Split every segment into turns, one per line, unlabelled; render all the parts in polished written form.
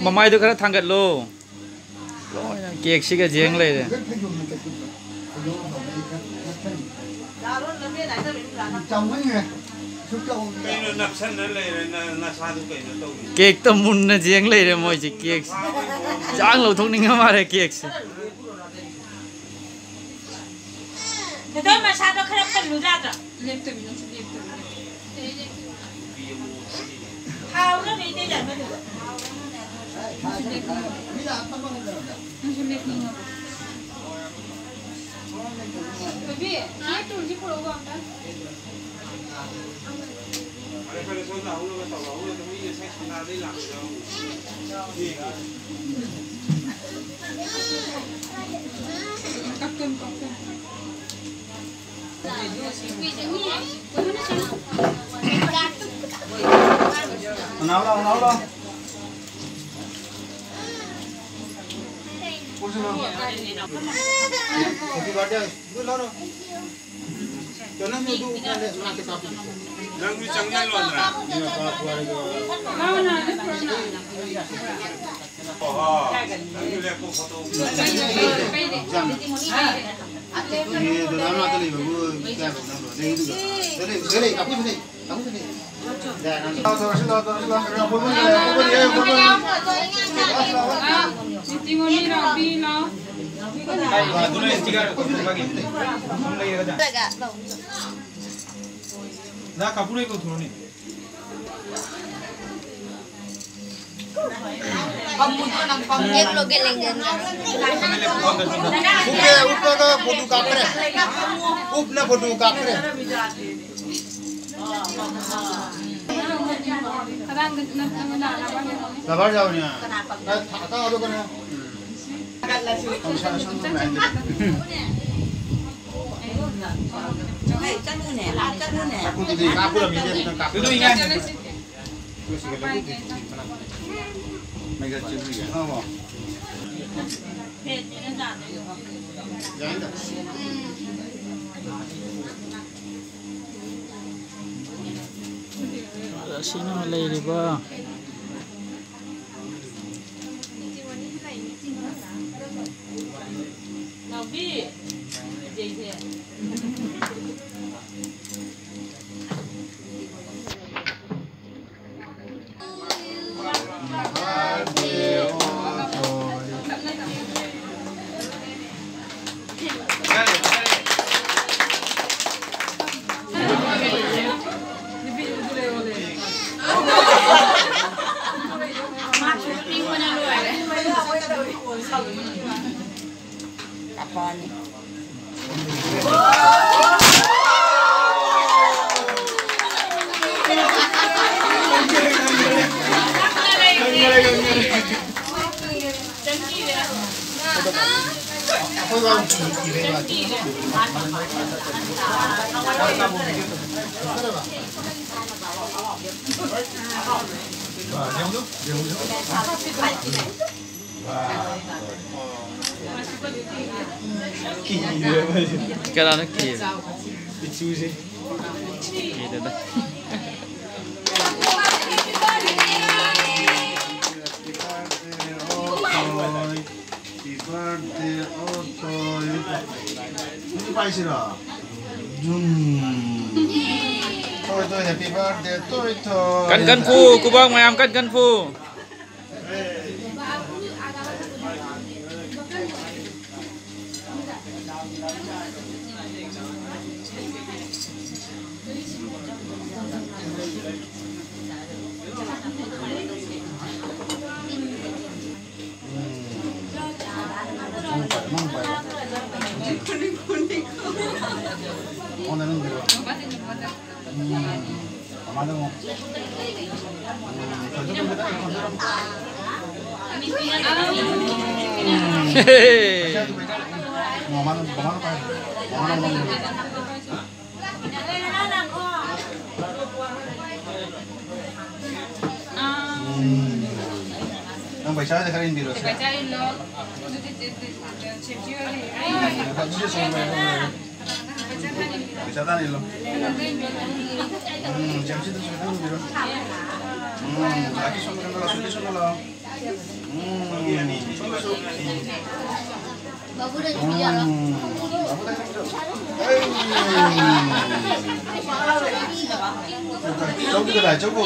มาไม่ดูครับทางกันโลเกียกชิกเจียงเลยเกียกตมุนนะเจียงเลยเลยมวยจิเกียกจ้างเราทุกนิ่งมาเลยเกียกสิ
เดี๋ยวมาชาร์จก็แค่เป็นรู้จักอ่ะเขาเรื่องนี้ได้ยังไม่ถึงพี่นี่ตุ่นที่คุณรู้บ้างไหมกับเต็ม
nào đâu Happy birthday. Good Lord. Jangan duduk nanti kapi.
Jangan bicara luar lah.
Ini apa keluarga?
Oh, ini lihat foto.
Ini dalam mata ni baru kita benar. Ini juga. Jadi, kamu sini.
Nah, kapur itu turun ni.
एक लोग के लेंगे
ऊपर फोटो कापरे ऊपर फोटो कापरे Sabar jauh ni. Kata apa kena? Aku tu di kapur lah media bukan kapur.
Itu ingat. Mega cium ya.
Apa? Jangan tak.
Sino malay di ba?
Nabi, jadi.
Kapan?
Cái đó nó kỳ kỳ được đấy.
Tôi happy birthday tôi.
Cân phu, cô bác mày em cân phu.
오늘은 그래. 아마도 뭐. पैसा से खरीद दिलो पैसा था नहीं लो जमसी तो सुना दिलो आके सुन लो सुन लो
बाबू रे जा रहा
저거 다 저거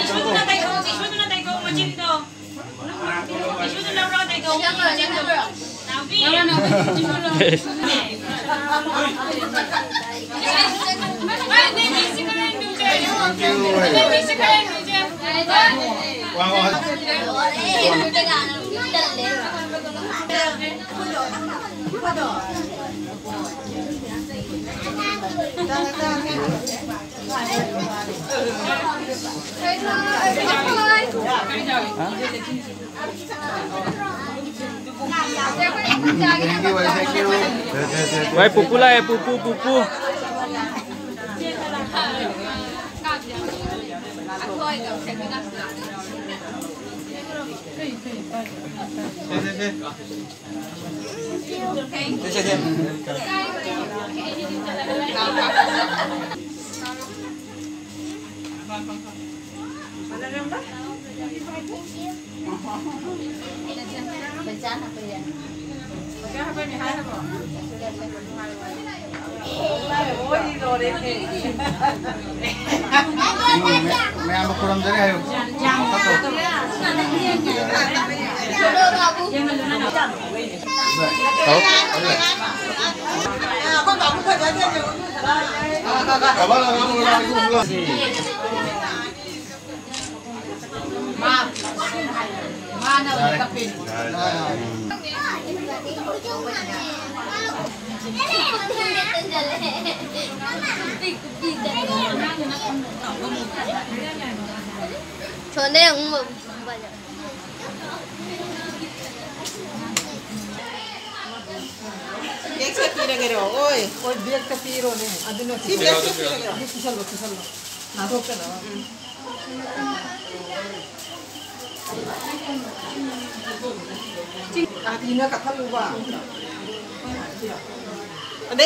Wah, pupu lah ya, pupu.
Bacaan apa ya?
मैं आपको कुरम दे रहा हूँ
Jodoh babu. Mana udah kapin? Soalnya yang banyak.
Next kira kira, oi biar kepiro nih, aduh si biar kira kira, kisah lo, nah tuh kan, ini kata lupa, ada